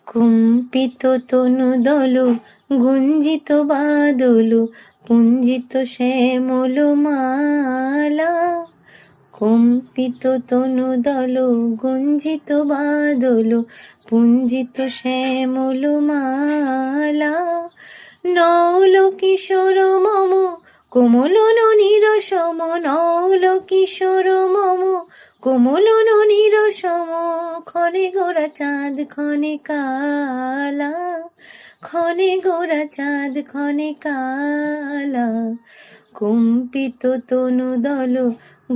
কুম্পিত তনু দল গুঞ্জিত বাদল পুঞ্জিত শ্যামল মালা। কম্পিত তনু দল গুঞ্জিত বাদল পুঞ্জিত শ্যামল মালা। নৌল কিশোর মম কোমল ননির সম, নৌল কিশোর মম কোমল ননির সম। ক্ষণে গোরা চাঁদ ক্ষণে কালা, ক্ষণে গোরা চাঁদ ক্ষণে কালা। কম্পিত তনু দল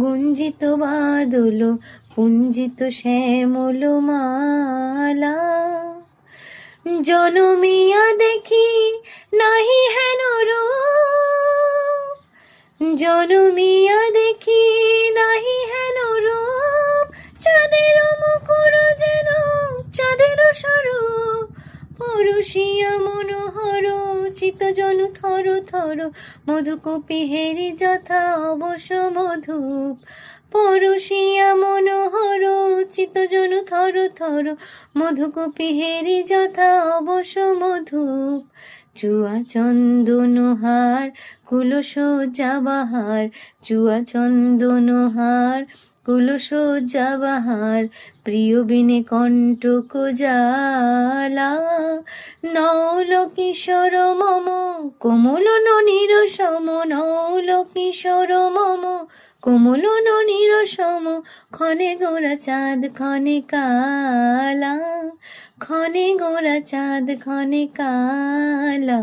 গুঞ্জিত বাদল পুঞ্জিত শ্যামল মালা। জনমিয়া দেখি নাহি হেন রূপ, জনমিয়া দেখি নাহি হেন রূপ। চাঁদের মুকুর যেন চাঁদের স্বরূপ, পরশিয়া মনোহর চিত্তজনু থর থর। মধুকূপী হেরি যথা অবশ মধুপ, পরশিয়া মনোহর চিত্তজনু থর থর। মধুকূপী হেরি যথা অবশ মধুপ। চুয়া চন্দন হার কুলসজ্জা বাহার, চুয়া চন্দন হার কুলসজ্জা বাহার। প্রিয় বিনে কণ্টক জ্বালা। নৌল কিশোর মম কোমল ননির সম, নৌল কিশোর মম কোমল ননির সম। ক্ষণে গোরা চাঁদ ক্ষণে কালা, ক্ষণে গোরা চাঁদ ক্ষণে কালা।